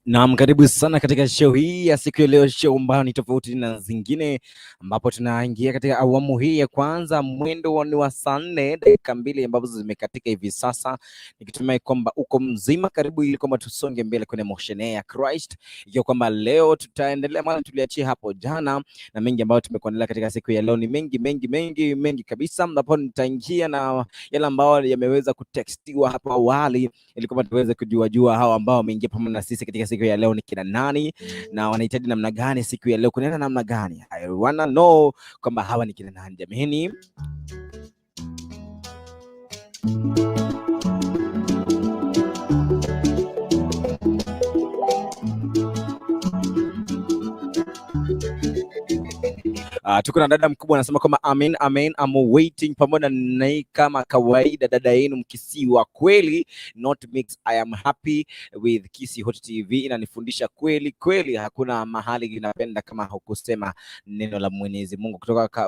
Naam, karibu sana katika show hii ya siku ya leo, show ambayo ni tofauti na zingine, ambapo tunaingia katika awamu hii ya kwanza, mwendo ni wa saa 4 dakika 2 ambazo zimekatika hivi sasa, nikitumai kwamba uko mzima. Karibu ili kwamba tusonge mbele kwenye MSHENEE ya Christ, ikiwa kwamba leo tutaendelea mali tuliachia hapo jana, na mengi ambayo tumekuandalia katika siku ya leo ni mengi kabisa, ambapo nitaingia na yale ambayo yameweza kutextiwa hapo awali, ili kwamba tuweze kujua hao ambao wameingia pamoja na sisi katika siku ya leo ni kina nani na wanahitaji namna gani siku ya leo, kunaenda namna gani. I wanna know kwamba hawa ni kina nani jamani. Tuko na dada mkubwa anasema kwamba amen, I'm waiting, pamoja na kama kawaida dada yenu mkisiwa kweli, not mix. I am happy with Kisi Hot TV, inanifundisha kweli, hakuna mahali inapenda kama hukusema neno la Mwenyezi Mungu.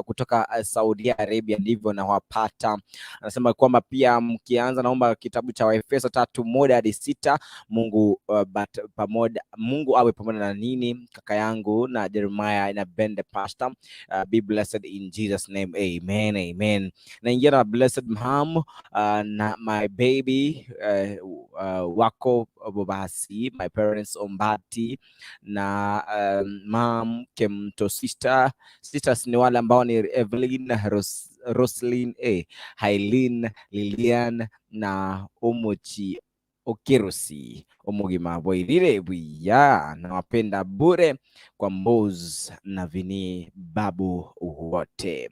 Kutoka Saudi Arabia ndivyo na wapata. Anasema kwamba pia mkianza, naomba kitabu cha Waefeso 3:1-6. Mungu awe pamoja na nini kaka yangu na Jeremiah Nyabende pastor. Be blessed in Jesus name, amen. Naingia na blessed mom, na my baby wako bobasi, my parents Ombati na mom Kemto sisters ni wale ambao ni Evelyn, Roslyn, Hailin, Lilian na Omochi Okirusi omugima boirire bwiya, na wapenda bure kwa Mboz na Vini babu wote.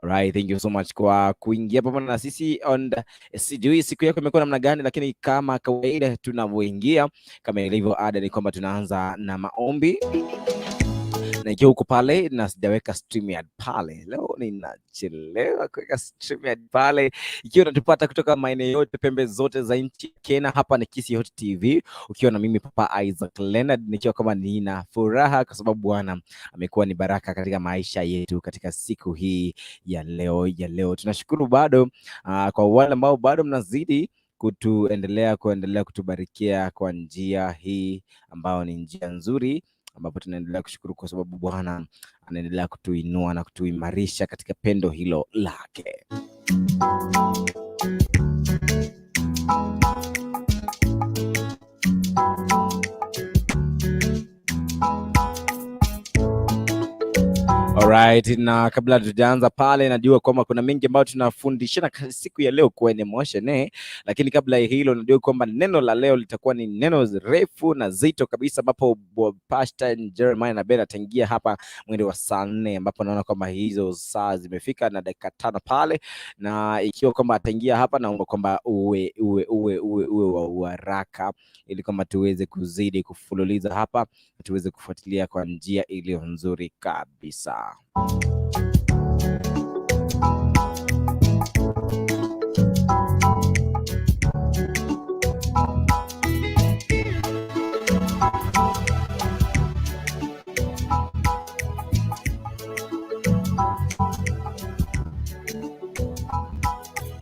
Alright, thank you so much kwa kuingia pamoja na sisi on sijui siku yako imekuwa namna gani, lakini kama kawaida tunavyoingia kama ilivyo ada ni kwamba tunaanza na maombi. Na ikiwa uko pale na sijaweka StreamYard pale, leo ninachelewa kuweka StreamYard pale. Ikiwa unatupata kutoka maeneo yote, pembe zote za nchi Kenya, hapa ni Kisi Hot TV, ukiwa na mimi Papa Isaac Leonard, nikiwa kama nina furaha kwa sababu Bwana amekuwa ni baraka katika maisha yetu katika siku hii ya leo. Tunashukuru bado kwa wale ambao bado mnazidi kuendelea kutubarikia kwa njia hii ambayo ni njia nzuri, ambapo tunaendelea kushukuru kwa sababu Bwana anaendelea kutuinua na kutuimarisha katika pendo hilo lake. Alright, na kabla tujaanza pale, najua kwamba kuna mengi ambayo tunafundishana siku ya leo kwenye MSHENEE, lakini kabla ya hilo najua kwamba neno la leo litakuwa ni neno refu na zito kabisa, ambapo Pastor Jeremiah Nyabende ataingia hapa mwendo wa saa 4, ambapo naona kwamba hizo saa zimefika na dakika 5 pale, na ikiwa kwamba ataingia hapa, naomba kwamba uwe wa haraka ili kwamba tuweze kuzidi kufululiza hapa, tuweze kufuatilia kwa njia iliyo nzuri kabisa.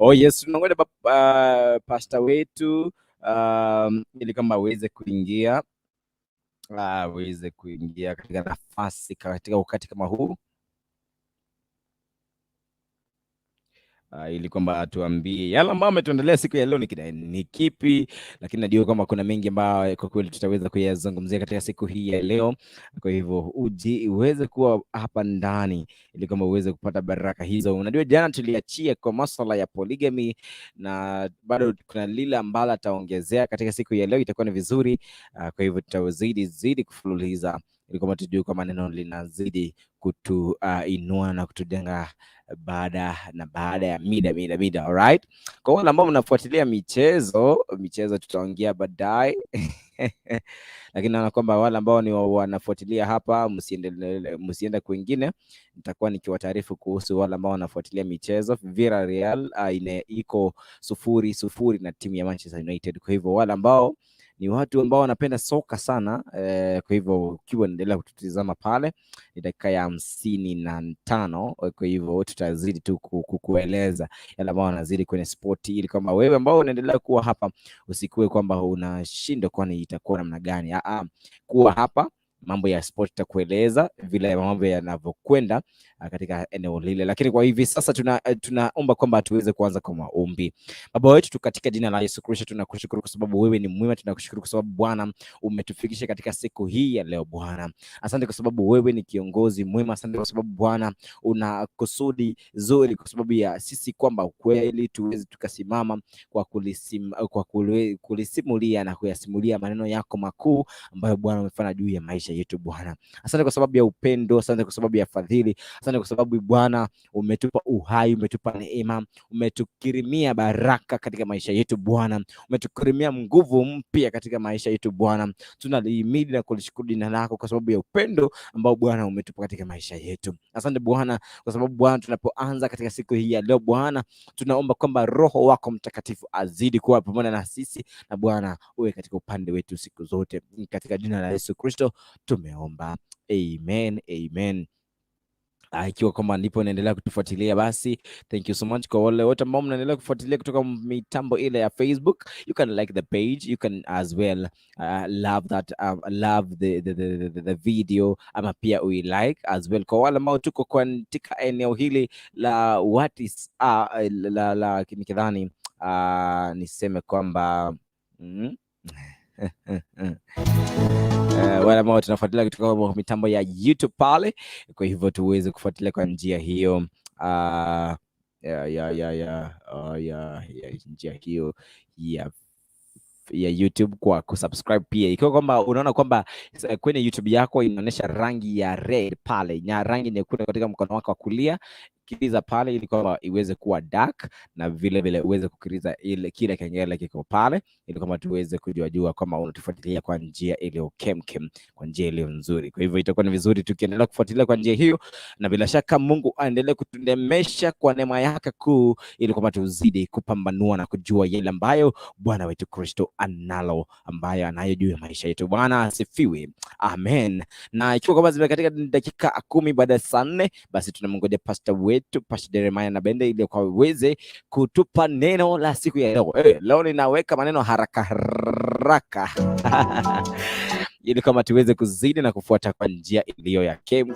Oh yes, tunangoja pastor wetu ili kama aweze kuingia katika nafasi katika wakati kama huu, ili kwamba tuambie yale ambayo ametuendelea siku ya leo ni kipi, lakini najua kwamba kuna mengi ambayo kwa kweli tutaweza kuyazungumzia katika siku hii ya leo. Kwa hivyo uweze kuwa hapa ndani ili kwamba uweze kupata baraka hizo. Unajua jana tuliachia kwa masuala ya polygamy, na bado kuna lile ambalo ataongezea katika siku ya leo, itakuwa ni vizuri. Kwa hivyo tutazidi kufululiza ili kwamba tujue kwamba neno linazidi kutuinua na kutujenga baada ya mida. Alright, kwa wale ambao mnafuatilia michezo tutaongea baadaye lakini naona kwamba wale ambao ni wanafuatilia hapa, msiende kwingine, nitakuwa nikiwataarifu kuhusu wale ambao wanafuatilia michezo. Villarreal iko 0-0 na timu ya Manchester United. Kwa hivyo wale ambao ni watu ambao wanapenda soka sana. Kwa hivyo ukiwa unaendelea kututizama pale, ni dakika ya 55. Kwa hivyo tutazidi tu kukueleza yale ambao wanazidi kwenye spoti, ili kwamba wewe ambao unaendelea kuwa hapa usikue kwamba unashindwa kwani itakuwa namna gani. Kuwa hapa, mambo ya sport takueleza vile mambo yanavyokwenda katika eneo lile. Lakini kwa hivi sasa tunaomba kwamba tuweze kuanza kwa maombi. Baba wetu, tu katika jina la Yesu Kristo tunakushukuru kwa sababu wewe ni mwema. Tunakushukuru kwa sababu Bwana umetufikisha katika siku hii ya leo Bwana. Asante kwa sababu wewe ni kiongozi mwema. Asante kwa sababu Bwana una kusudi zuri kwa sababu ya sisi kwamba kweli tuweze tukasimama kwa kulisimulia na kuyasimulia maneno yako makuu ambayo Bwana umefanya juu ya maisha yetu Bwana. Asante kwa sababu ya upendo, asante kwa sababu ya fadhili, asante kwa sababu Bwana umetupa uhai, umetupa neema, umetukirimia baraka katika maisha yetu Bwana, umetukirimia nguvu mpya katika maisha yetu Bwana. Tunalihimidi na kulishukuru jina lako kwa sababu ya upendo ambao Bwana umetupa katika maisha yetu. Asante Bwana kwa sababu Bwana tunapoanza katika siku hii ya leo Bwana, tunaomba kwamba Roho wako Mtakatifu azidi kuwa pamoja na sisi, na Bwana uwe katika upande wetu siku zote. Katika jina la Yesu Kristo tumeomba. Amen. Amen. Ikiwa kwamba ndipo unaendelea kutufuatilia, basi thank you so much kwa wale wote ambao mnaendelea kufuatilia kutoka mitambo ile ya Facebook. You can like the page, you can as well love that love the video, ama pia we like as well. Kwa wale ambao tuko katika eneo hili la what is la nikidhani niseme kwamba wale ambao tunafuatilia kutoka mitambo ya YouTube pale, kwa hivyo tuweze kufuatilia kwa njia hiyo njia hiyo ya YouTube kwa kusubscribe pia. Ikiwa kwamba unaona kwamba kwenye YouTube yako inaonyesha rangi ya red pale na rangi nyekundu katika mkono wako wa kulia, kiliza pale ili kwamba iweze kuwa dark, na vile vile uweze kukiriza ile kile kengele kiko pale ili kwamba tuweze kujua kwamba unatufuatilia kwa njia ile kemkem, kwa njia ile nzuri. Kwa hivyo itakuwa ni vizuri tukiendelea kufuatilia kwa njia hiyo, na bila shaka Mungu aendelee kutunemesha kwa neema yake kuu, ili kwamba tuzidi kupambanua na kujua yale ambayo Bwana wetu Kristo analo, ambayo anayo juu ya maisha yetu. Bwana asifiwe. Amen. Na ikiwa kwamba zimekatika dakika 10 baada ya saa 4, basi tunamngoja pastor wetu Pastor Nyabende ili kwa uweze kutupa neno la siku ya leo. Leo ninaweka maneno haraka haraka ili kama tuweze kuzidi na kufuata kwa njia iliyo ya kem.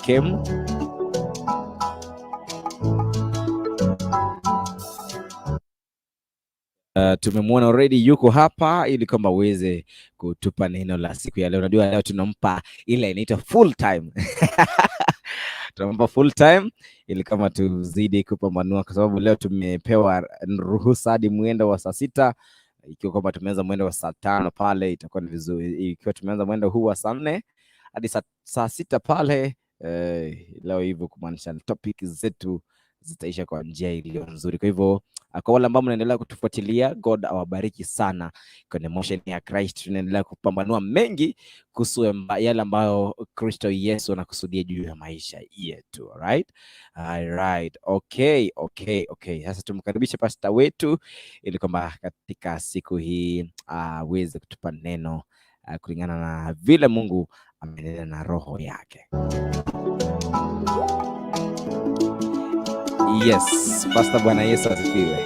Tumemwona already yuko hapa ili kwamba uweze kutupa neno la siku ya leo. Unajua leo tunampa ile inaitwa full time tunampa full time ili kama tuzidi kupambanua, kwa sababu leo tumepewa ruhusa hadi mwendo wa saa 6. Ikiwa kwamba tumeanza mwendo wa saa 5 pale itakuwa ni vizuri. Ikiwa tumeanza mwendo huu wa saa 4 hadi saa 6 pale, leo hivyo kumaanisha topic zetu zitaisha kwa njia iliyo nzuri. Kwa hivyo kwa wale ambao mnaendelea kutufuatilia, God awabariki sana. Kwenye Motion ya Christ tunaendelea kupambanua mengi kuhusu yale ambayo Kristo Yesu anakusudia juu ya maisha yetu. Alright. Okay. Sasa tumkaribishe pastor wetu ili kwamba katika siku hii aweze kutupa neno kulingana na vile Mungu amenena na roho yake. Yes, pastor, Bwana Yesu asifiwe.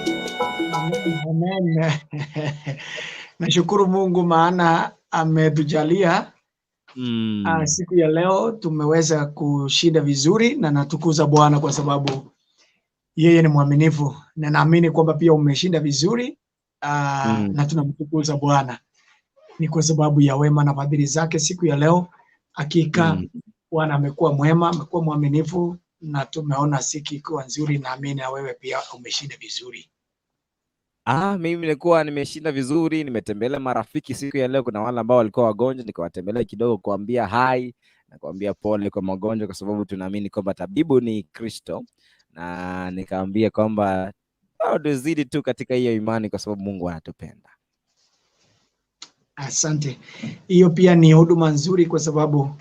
Amen. Nashukuru Mungu maana ametujalia siku ya leo tumeweza kushinda vizuri, na natukuza Bwana kwa sababu yeye ni mwaminifu, na naamini kwamba pia umeshinda vizuri na tunamtukuza Bwana ni kwa sababu ya wema na fadhili zake siku ya leo. Hakika Bwana amekuwa mwema, amekuwa mwaminifu, na tumeona siku ikiwa nzuri. Naamini na wewe pia umeshinda vizuri. Mimi nilikuwa nimeshinda vizuri, nimetembelea marafiki siku ya leo. Kuna wale ambao walikuwa wagonjwa, nikawatembelea kidogo kuambia hai na kuambia pole kwa magonjwa, kwa sababu tunaamini kwamba tabibu ni Kristo, na nikaambia kwamba tuzidi tu katika hiyo imani kwa sababu Mungu anatupenda. Asante. Hiyo pia ni huduma nzuri, kwa sababu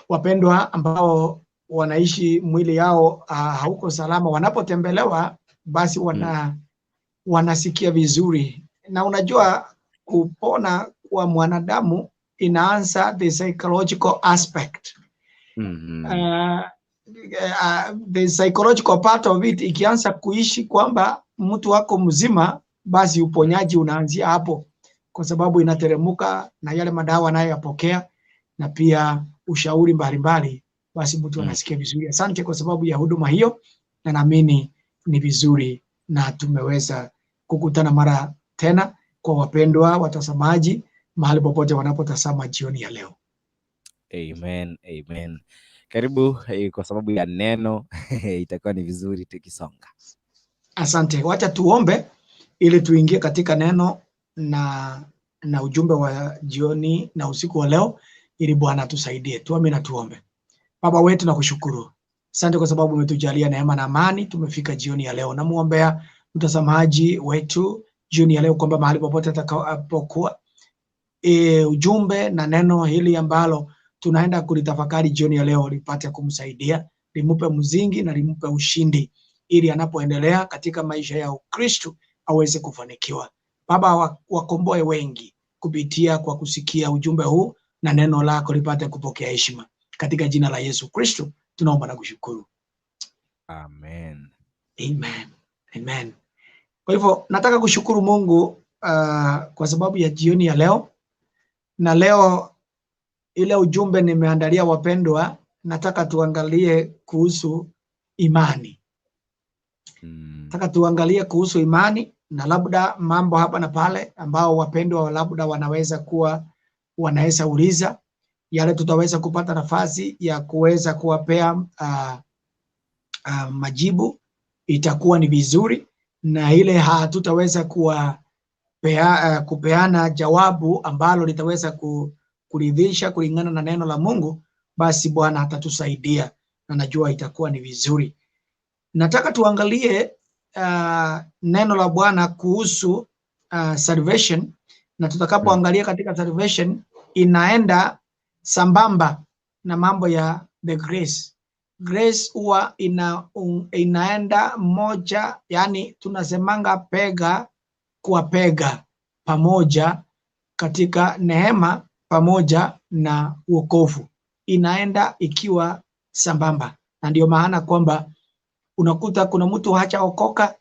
wapendwa ambao wanaishi mwili yao hauko salama, wanapotembelewa basi wanasikia vizuri. Na unajua kupona wa mwanadamu inaanza the psychological aspect. The psychological part of it ikianza kuishi kwamba mtu wako mzima, basi uponyaji unaanzia hapo, kwa sababu inateremuka na yale madawa anayoyapokea na pia ushauri mbalimbali, basi mtu anasikia vizuri. Asante kwa sababu ya huduma hiyo, na naamini ni vizuri na tumeweza kukutana mara tena. Kwa wapendwa watazamaji mahali popote wanapotazama jioni ya leo. Amen, amen. Karibu kwa sababu ya neno itakuwa ni vizuri tukisonga. Asante. Wacha tuombe ili tuingie katika neno na ujumbe wa jioni na usiku wa leo, ili Bwana tusaidie. Tuombe na tuombe. Baba wetu, nakushukuru. Asante kwa sababu umetujalia neema na amani, tumefika jioni ya leo. Namuombea mtazamaji wetu jioni ya leo kwamba mahali popote atakapokuwa ujumbe na neno hili ambalo tunaenda kulitafakari jioni ya leo lipate kumsaidia, limupe mzingi na limupe ushindi, ili anapoendelea katika maisha ya Ukristo aweze kufanikiwa. Baba, wakomboe wengi kupitia kwa kusikia ujumbe huu, na neno lako lipate kupokea heshima. Katika jina la Yesu Kristo tunaomba na kushukuru. Amen. Amen. Amen. Kwa hivyo nataka kushukuru Mungu kwa sababu ya jioni ya leo. Na leo ile ujumbe nimeandalia wapendwa, nataka tuangalie kuhusu imani. Nataka tuangalie kuhusu imani, na labda mambo hapa na pale ambao wapendwa labda wanaweza uliza, yale tutaweza kupata nafasi ya kuweza kuwapea majibu, itakuwa ni vizuri, na ile hatutaweza kupeana jawabu ambalo litaweza kuridhisha kulingana na neno la Mungu, basi Bwana atatusaidia na najua itakuwa ni vizuri. Nataka tuangalie neno la Bwana kuhusu salvation, na tutakapoangalia katika salvation inaenda sambamba na mambo ya the grace. Grace huwa inaenda moja, yani tunasemanga pega kwa pega pamoja, katika neema pamoja na wokovu inaenda ikiwa sambamba. Na ndio maana kwamba unakuta kuna mtu hajaokoka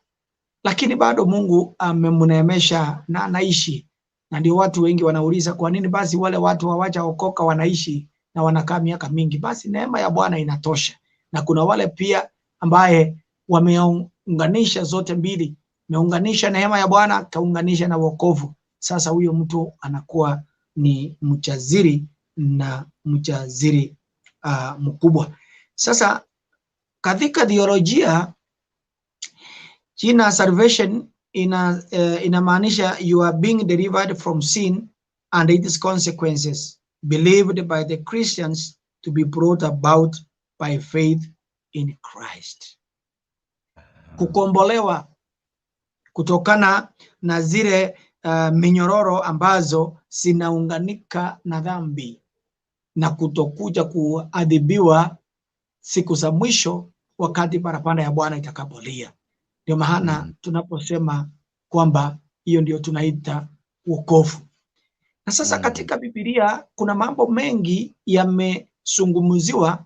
lakini bado Mungu amemneemesha na anaishi. Na ndio watu wengi wanauliza kwa nini basi wale watu hawajaokoka wanaishi na wanakaa miaka mingi? Basi neema ya Bwana inatosha. Na kuna wale pia ambaye wameunganisha zote mbili, meunganisha neema ya Bwana kaunganisha na wokovu. Sasa huyo mtu anakuwa ni mjaziri na mjaziri mkubwa. Sasa katika theolojia jina salvation inamaanisha you are being delivered from sin and its consequences, believed by the Christians to be brought about by faith in Christ. Kukombolewa kutokana na zile minyororo ambazo zinaunganika na dhambi na kutokuja kuadhibiwa siku za mwisho wakati parapanda ya Bwana itakapolia. Ndio maana tunaposema kwamba hiyo ndio tunaita wokovu. Na sasa katika Biblia kuna mambo mengi yamezungumziwa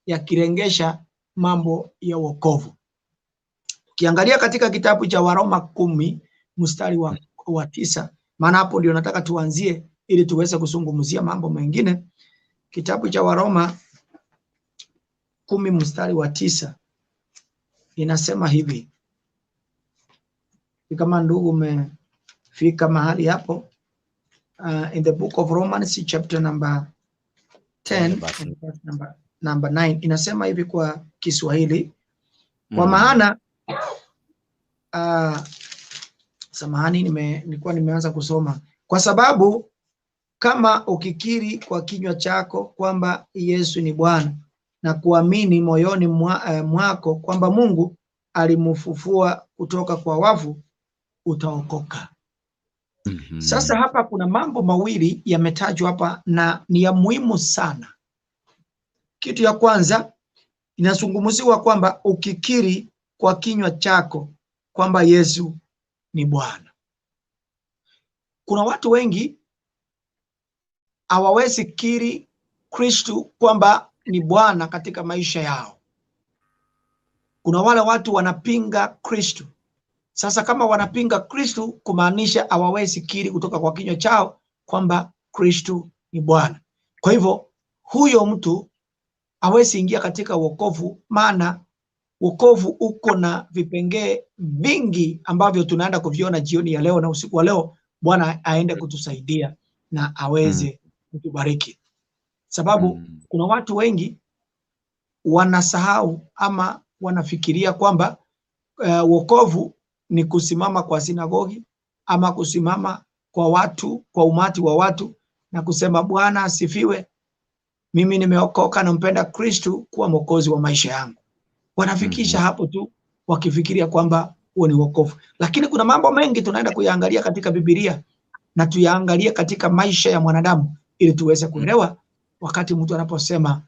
yakirengesha mambo ya wokovu. Ukiangalia katika kitabu cha Waroma 10 mstari wa 9, maana hapo ndio nataka tuanzie ili tuweze kuzungumzia mambo mengine. Kitabu cha Waroma 10 mstari wa 9 inasema hivi. Kama ndugu umefika mahali hapo, in the book of Romans chapter number 10 number 9 inasema hivi kwa Kiswahili. Kwa maana samahani nilikuwa nimeanza kusoma. Kwa sababu kama ukikiri kwa kinywa chako kwamba Yesu ni Bwana na kuamini moyoni mwako kwamba Mungu alimfufua kutoka kwa wafu, utaokoka. Sasa hapa kuna mambo mawili yametajwa hapa na ni ya muhimu sana. Kitu ya kwanza inazungumziwa kwamba ukikiri kwa kinywa chako kwamba Yesu ni Bwana. kuna watu wengi hawawezi kiri Kristo kwamba ni Bwana katika maisha yao. Kuna wale watu wanapinga Kristo. Sasa kama wanapinga Kristo, kumaanisha hawawezi kiri kutoka kwa kinywa chao kwamba Kristo ni Bwana. Kwa hivyo huyo mtu hawezi ingia katika wokovu, maana wokovu uko na vipengee vingi ambavyo tunaenda kuviona jioni ya leo na usiku wa leo. Bwana aende kutusaidia na aweze kutubariki. Sababu kuna watu wengi wanasahau ama wanafikiria kwamba wokovu ni kusimama kwa sinagogi ama kusimama kwa watu, kwa umati wa watu na kusema Bwana asifiwe, mimi nimeokoka, nampenda Kristo kuwa mwokozi wa maisha yangu. Wanafikisha hapo tu wakifikiria kwamba huo ni wokovu. Lakini kuna mambo mengi tunaenda kuyaangalia katika Biblia na tuyaangalie katika maisha ya mwanadamu ili tuweze kuelewa wakati mtu anaposema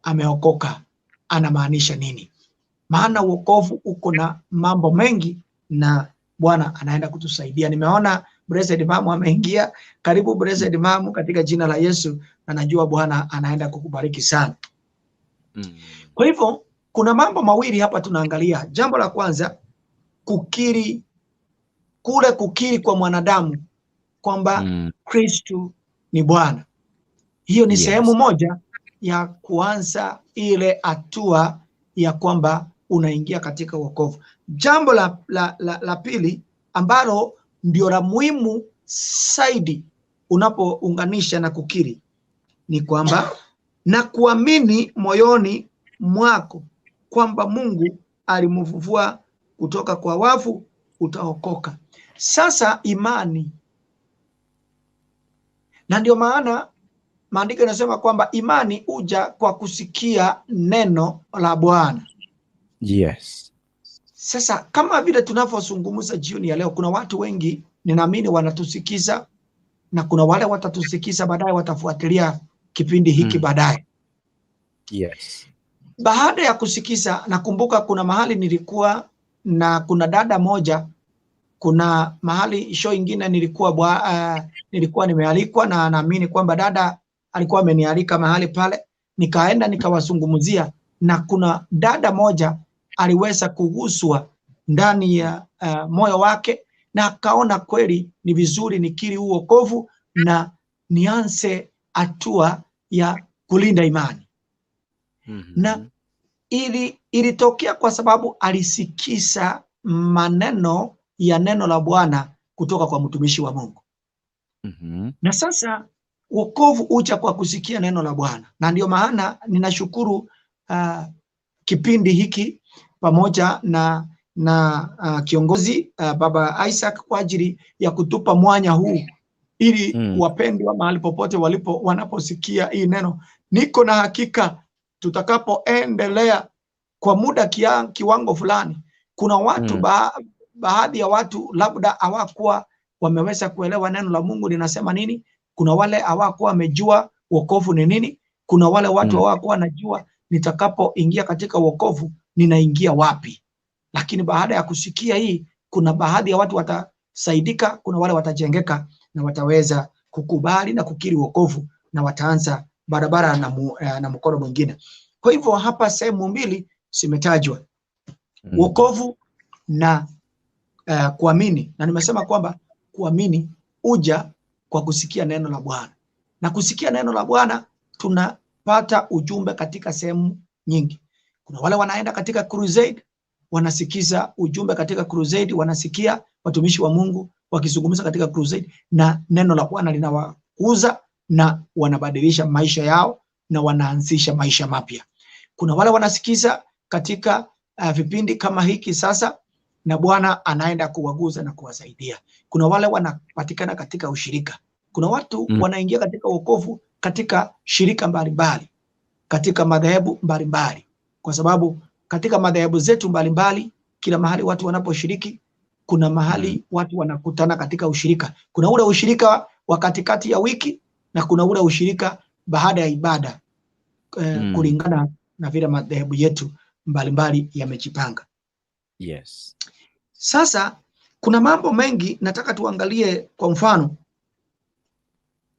ameokoka anamaanisha nini. Maana wokovu uko na mambo mengi na Bwana anaenda kutusaidia. Nimeona Blessed Mamu ameingia. Karibu Blessed Mamu katika jina la Yesu, na najua Bwana anaenda kukubariki sana. Kwa hivyo kuna mambo mawili hapa tunaangalia. Jambo la kwanza, kukiri, kule kukiri kwa mwanadamu kwamba Kristo ni Bwana. Hiyo ni sehemu moja ya kuanza ile hatua ya kwamba unaingia katika wokovu. Jambo la pili ambalo ndio la muhimu zaidi unapounganisha na kukiri ni kwamba na kuamini moyoni mwako kwamba Mungu alimfufua kutoka kwa wafu utaokoka. Sasa imani, na ndio maana maandiko yanasema kwamba imani huja kwa kusikia neno la Bwana. Yes. Sasa kama vile tunavyozungumza jioni ya leo, kuna watu wengi ninaamini wanatusikiza, na kuna wale watatusikiza baadaye, watafuatilia kipindi hiki baadaye. Yes. Baada ya kusikiza, nakumbuka kuna mahali nilikuwa na kuna dada moja, kuna mahali show ingine nilikuwa nimealikwa, na naamini kwamba dada alikuwa amenialika mahali pale, nikaenda nikawazungumzia, na kuna dada moja aliweza kuguswa ndani ya moyo wake, na akaona kweli ni vizuri nikiri wokovu na nianze hatua ya kulinda imani. Na ilitokea kwa sababu alisikiza maneno ya neno la Bwana kutoka kwa mtumishi wa Mungu. Na sasa wokovu ucha kwa kusikia neno la Bwana, na ndio maana ninashukuru kipindi hiki pamoja na kiongozi Baba Isaac kwa ajili ya kutupa mwanya huu ili wapendwa mahali popote wanaposikia hii neno. Niko na hakika tutakapoendelea kwa muda kiwango fulani, kuna watu baadhi ya watu labda hawakuwa wameweza kuelewa neno la Mungu linasema nini. Kuna wale hawakuwa wamejua wokovu ni nini. Kuna wale watu hawakuwa wanajua nitakapoingia katika wokovu ninaingia wapi. Lakini baada ya kusikia hii, kuna baadhi ya watu watasaidika, kuna wale watajengeka na wataweza kukubali na kukiri wokovu na wataanza barabara na mkono mwingine. Kwa hivyo hapa sehemu mbili zimetajwa, wokovu na kuamini, na nimesema kwamba kuamini uja kwa kusikia neno la Bwana, na kusikia neno la Bwana tunapata ujumbe katika sehemu nyingi. Kuna wale wanaenda katika crusade, wanasikiza ujumbe katika crusade, wanasikia watumishi wa Mungu wakizungumza katika crusade, na neno la Bwana linawakuza na wanabadilisha maisha yao na wanaanzisha maisha mapya. Kuna wale wanasikiza katika vipindi kama hiki sasa, na Bwana anaenda kuwaguza na kuwasaidia. Kuna wale wanapatikana katika ushirika. Kuna watu wanaingia katika wokovu katika shirika mbalimbali, katika madhehebu mbalimbali, kwa sababu katika madhehebu zetu mbalimbali, kila mahali watu wanaposhiriki, kuna mahali watu wanakutana katika ushirika. Kuna ule ushirika wa katikati ya wiki na kuna ule ushirika baada ya ibada, kulingana na vile madhehebu yetu mbalimbali yamejipanga. Yes. Sasa kuna mambo mengi nataka tuangalie. Kwa mfano,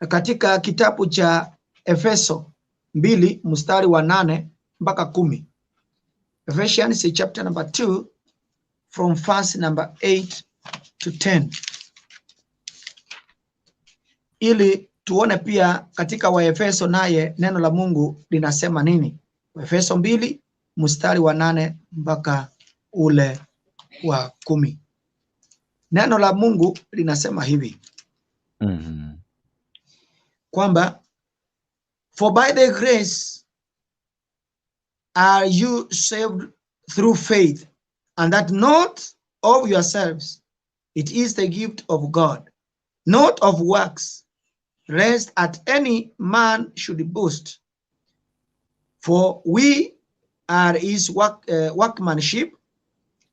katika kitabu cha Efeso 2 mstari wa 8 mpaka 10. Ephesians chapter number 2 from verse number 8 to 10. Ili tuone pia katika Waefeso naye neno la Mungu linasema nini. Waefeso 2 mstari wa 8 mpaka ule wa 10. Neno la Mungu linasema hivi. Kwamba for by the grace are you saved through faith, and that not of yourselves, it is the gift of God, not of works, lest at any man should boast. For we are his workmanship,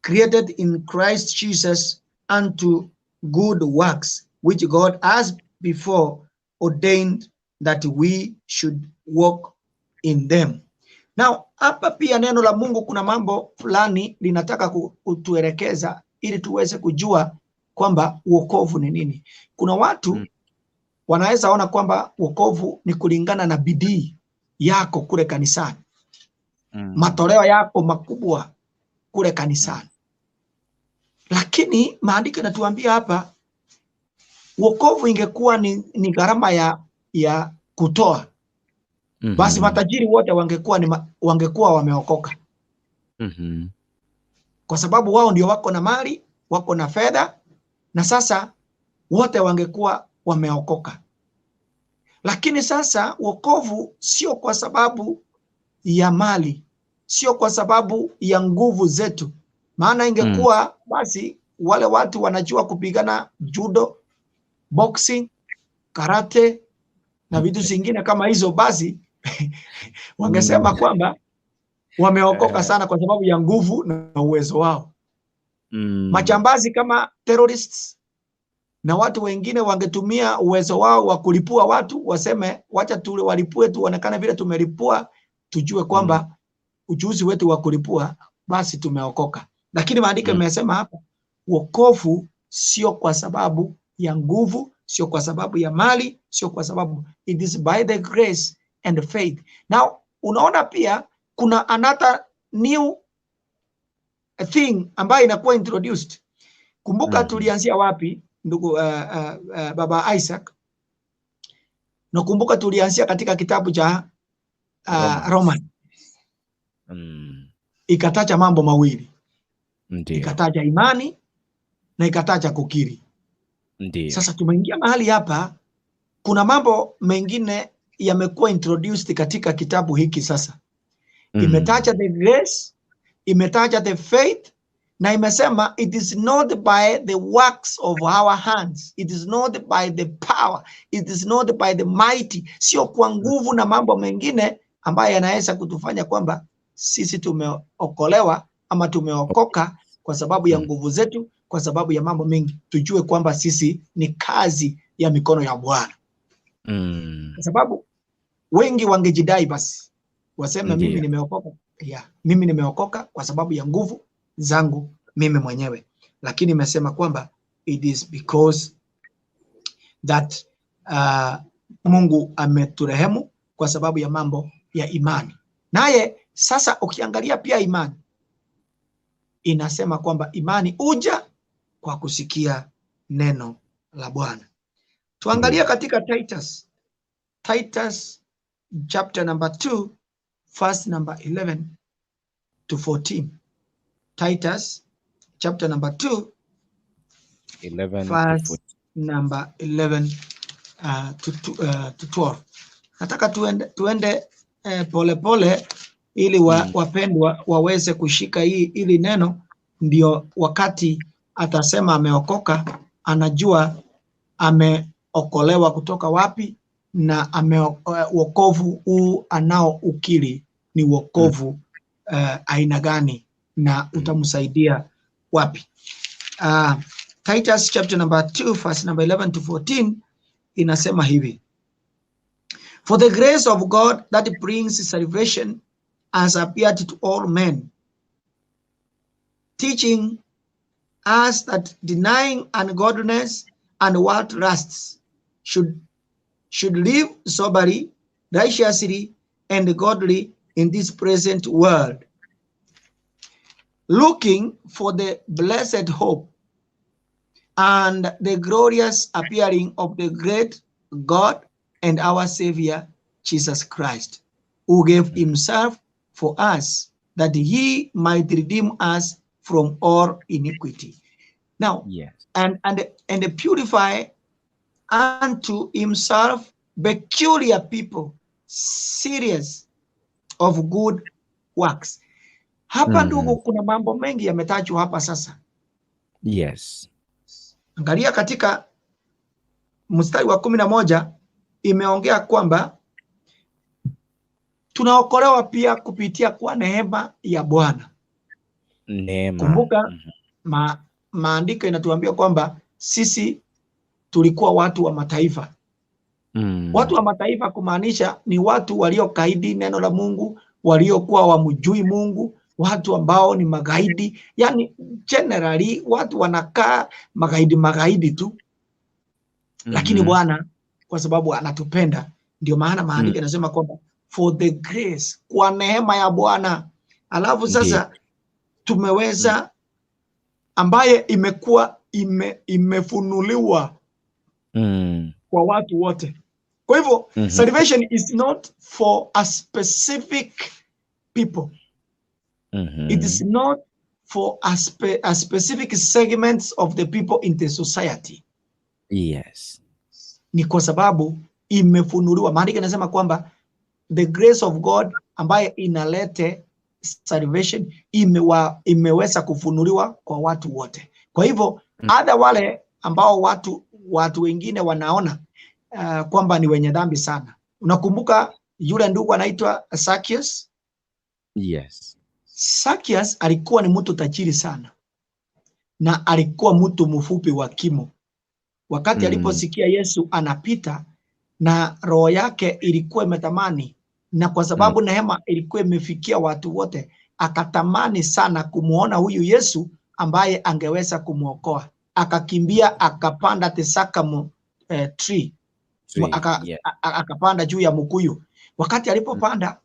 created in Christ Jesus unto good works, which God has before ordained that we should walk in them. Now, hapa pia neno la Mungu kuna mambo fulani linataka kutuelekeza ili tuweze kujua kwamba wokovu ni nini. Kuna watu wanaweza ona kwamba wokovu ni kulingana na bidii yako kule kanisani. Matoleo yako makubwa kule kanisani. Lakini maandiko yanatuambia hapa wokovu ingekuwa ni gharama ya kutoa. Basi matajiri wote wangekuwa wameokoka. Kwa sababu wao ndio wako na mali, wako na fedha, na sasa wote wangekuwa wameokoka. Lakini sasa wokovu sio kwa sababu ya mali, sio kwa sababu ya nguvu zetu. Maana ingekuwa basi wale watu wanajua kupigana judo, boxing, karate na vitu zingine kama hizo, basi wangesema kwamba wameokoka sana kwa sababu ya nguvu na uwezo wao. Majambazi kama terrorists na watu wengine wangetumia uwezo wao wa kulipua watu, waseme wacha tuwalipue tuonekane vile tumelipua, tujue kwamba ujuzi wetu wa kulipua, basi tumeokoka. Lakini maandiko yamesema hapa wokovu sio kwa sababu ya nguvu, sio kwa sababu ya mali, sio kwa sababu, it is by the grace and faith. Now, unaona pia kuna another new thing ambayo inakuwa introduced. Kumbuka tulianzia wapi ndugu baba Isaac? Na kumbuka tulianzia katika kitabu cha Roman. Ikataja mambo mawili. Ikataja imani na ikataja kukiri. Sasa tumeingia mahali hapa, kuna mambo mengine yamekuwa introduced katika kitabu hiki sasa. Imetaja the grace, imetaja the faith, na imesema it is not by the works of our hands, it is not by the power, it is not by the mighty. Sio kwa nguvu na mambo mengine ambayo yanaweza kutufanya kwamba sisi tumeokolewa ama tumeokoka kwa sababu ya nguvu zetu, kwa sababu ya mambo mengi. Tujue kwamba sisi ni kazi ya mikono ya Bwana. Kwa sababu wengi wangejidai basi waseme mimi nimeokoka. Mimi nimeokoka kwa sababu ya nguvu zangu mimi mwenyewe. Lakini imesema kwamba it is because that Mungu ameturehemu kwa sababu ya mambo ya imani. Naye sasa ukiangalia pia imani inasema kwamba imani uja kwa kusikia neno la Bwana. Tuangalia katika Titus chapter number 2 verse number 11 to 14. Titus chapter number 2 verse number 11 to 12. Nataka tuende pole ili wapendwa waweze kushika hili neno, ndio wakati atasema ameokoka anajua ameokolewa kutoka wapi, na wokovu huu anao ukiri ni wokovu aina gani na utamsaidia wapi. Titus chapter number 2 verse number 11 to 14 inasema hivi: For the grace of God that brings salvation has appeared to all men, teaching us that denying ungodliness and worldly lusts should should live soberly, righteously, and godly in this present world, looking for the blessed hope and the glorious appearing of the great God and our Savior, Jesus Christ, who gave himself for us, that he might redeem us from all iniquity. Now, Yes. and purify unto himself peculiar people, serious of good works. Hapa ndugu, kuna mambo mengi yametajwa hapa sasa. Yes. Angalia katika mstari wa 11 imeongea kwamba tunaokolewa pia kupitia kwa neema ya Bwana. Neema. Kumbuka maandiko inatuambia kwamba sisi tulikuwa watu wa mataifa. Watu wa mataifa kumaanisha ni watu waliokaidi neno la Mungu, waliokuwa wamjui Mungu, watu ambao ni magaidi, yani generally watu wanakaa magaidi tu. Lakini Bwana kwa sababu anatupenda, ndio maana maandiko yanasema kwamba for the grace, kwa neema ya Bwana. Alafu sasa tumeweza ambaye imekuwa imefunuliwa kwa watu wote. Kwa hivyo salvation is not for a specific people. It is not for a specific segments of the people in the society. Yes. Ni kwa sababu imefunuliwa. Maandiko yanasema kwamba the grace of God ambaye inalete salvation imeweza kufunuliwa kwa watu wote. Kwa hivyo hata wale ambao watu wengine wanaona kwamba ni wenye dhambi sana. Unakumbuka yule ndugu anaitwa Zacchaeus? Yes. Zacchaeus alikuwa ni mtu tajiri sana na alikuwa mtu mfupi wa kimo. Wakati aliposikia Yesu anapita na roho yake ilikuwa imetamani, na kwa sababu neema ilikuwa imefikia watu wote, akatamani sana kumuona huyu Yesu ambaye angeweza kumuokoa. Akakimbia akapanda the sycamore tree. Akapanda juu ya mkuyu. Wakati alipopanda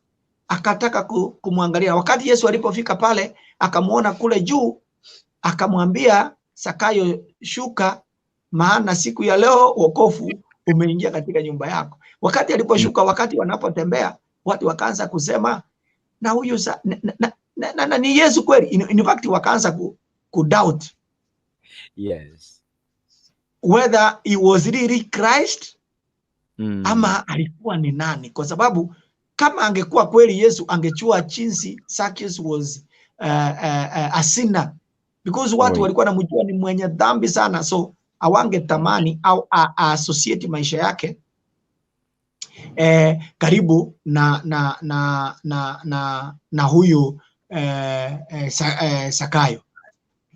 akataka kumwangalia. Wakati Yesu alipofika pale akamuona kule juu, akamwambia Zakayo, shuka, maana siku ya leo wokovu umeingia katika nyumba yako. Wakati aliposhuka, wakati wanapotembea, watu wakaanza kusema na huyu ni Yesu kweli? In fact wakaanza ku doubt yes, whether he was really Christ ama alikuwa ni nani, kwa sababu kama angekuwa kweli Yesu angechua jinsi Zacchaeus was a sinner, because watu walikuwa wanamjua ni mwenye dhambi sana, so awangetamani au associate maisha yake karibu na huyu Zakayo.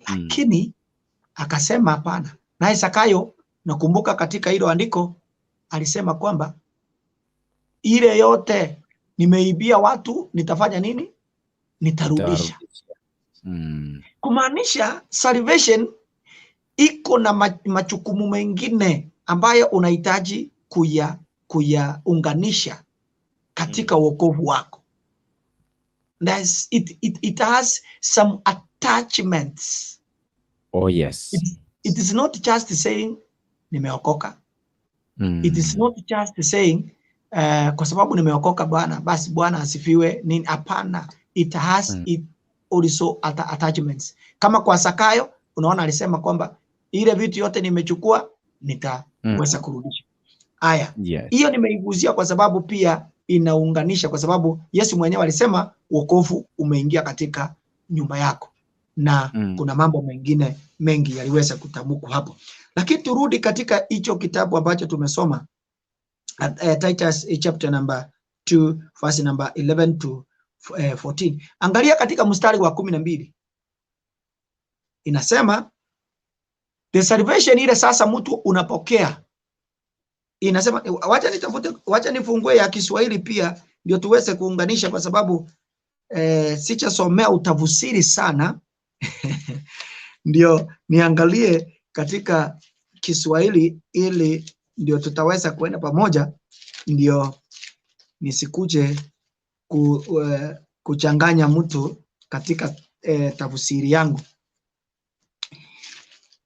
Lakini akasema hapana. Naye Zakayo, nakumbuka katika hilo andiko alisema kwamba ile yote nimeibia watu nitafanya nini? Nitarudisha. Kumaanisha salvation iko na majukumu mengine ambayo unahitaji kuyaunganisha katika wokovu wako. It has some attachments. Oh yes. It is not just saying nimeokoka. It is not just saying kwa sababu nimeokoka Bwana basi Bwana asifiwe nini. Hapana, it has it also attachments. Kama kwa Zakayo unaona alisema kwamba ile vitu yote nimechukua nitaweza kurudisha. Haya, hiyo nimeiguzia kwa sababu pia inaunganisha, kwa sababu Yesu mwenyewe alisema wokovu umeingia katika nyumba yako, na kuna mambo mengine mengi yaliweza kutamkwa hapo. Lakini turudi katika hicho kitabu ambacho tumesoma, Titus chapter number 2 verse number 11 to 14. Angalia katika mstari wa 12. Inasema the salvation ile sasa mtu unapokea. Inasema wacha nifungue ya Kiswahili pia ndio tuweze kuunganisha, kwa sababu sichasomea utafsiri sana ndio niangalie katika Kiswahili ili ndio tutaweza kuenda pamoja, ndio nisikuje kuchanganya mtu katika tafsiri yangu.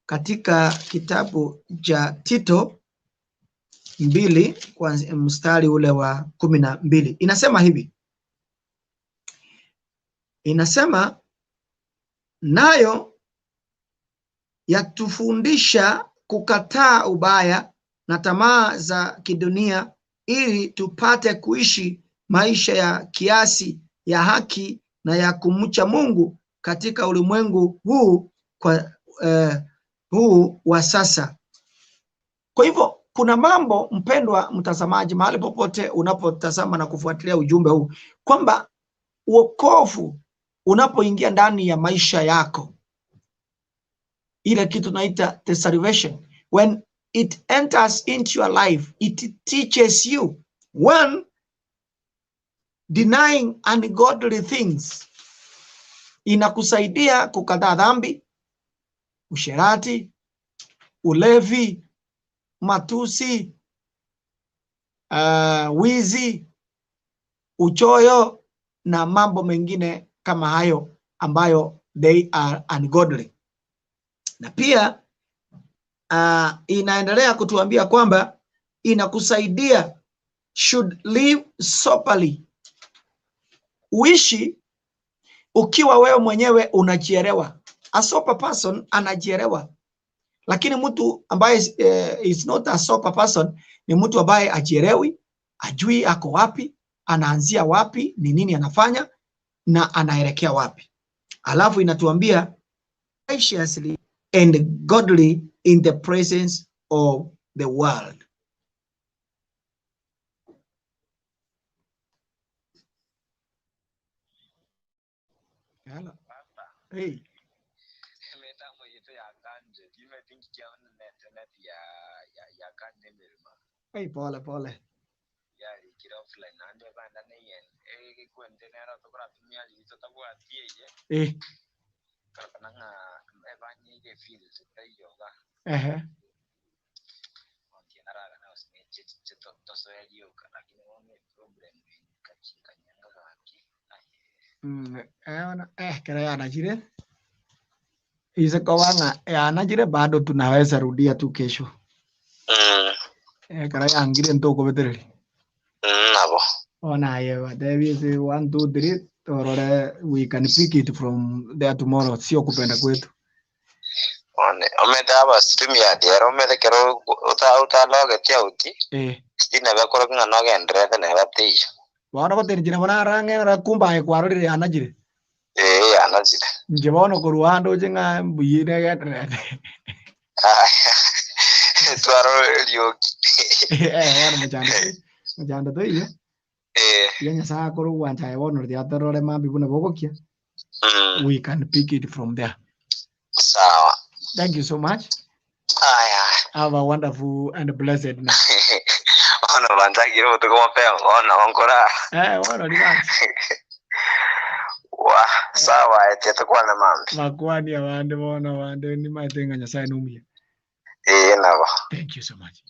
Katika kitabu cha Tito 2 kwa mstari ule wa 12 inasema hivi, inasema nayo yatufundisha kukataa ubaya na tamaa za kidunia, ili tupate kuishi maisha ya kiasi, ya haki na ya kumcha Mungu katika ulimwengu huu huu wa sasa. Kwa hivyo kuna mambo, mpendwa mtazamaji, mahali popote unapotazama na kufuatilia ujumbe huu, kwamba wokovu unapoingia ndani ya maisha yako, ile kitu naita the salvation, when it enters into your life, it teaches you one, denying ungodly things. Inakusaidia kukataa dhambi, usherati, ulevi, matusi, wizi, uchoyo na mambo mengine kama hayo ambayo they are ungodly. Na pia inaendelea kutuambia kwamba inakusaidia should live soberly, uishi ukiwa wewe mwenyewe unajielewa. A sober person anajielewa, lakini mtu ambaye is not a sober person ni mtu ambaye ajielewi, ajui ako wapi, anaanzia wapi, ni nini anafanya na anaelekea wapi. Alafu inatuambia righteously and godly in the presence of the world. Hello. Hey. Hey, pole. Eh. Kaya anajire anajire bado tunaweza rudia tu kesho. Kaya angire ntoko betereri. Nabo. Ona yewa, there is 1 2 3 torore, we can pick it from there tomorrow. Sio kupenda kwetu. Omeda aba stream ya diaro omeda kero uta loge tiauti. Ina ba koro ngano gendre ne bati. Wana bateri jina wana range rakumba e kwarori anajire. Anajire. Njebono kuruando jenga mbuyine gedre. Twaro lioki. Wana mjanda to iyo. Yenya saa koro wanja e wono dia torore mambi buna bogokia. We can pick it from there. Sawa. Thank you so much. Have a wonderful and blessed night. Ono banzagiro tuko mapeo ona onkora. Ono ni basi. Wa sawa ete kwa na mambi. Makwani abande bona abande ni matenga nyasaye numye. Nabo. Thank you so much.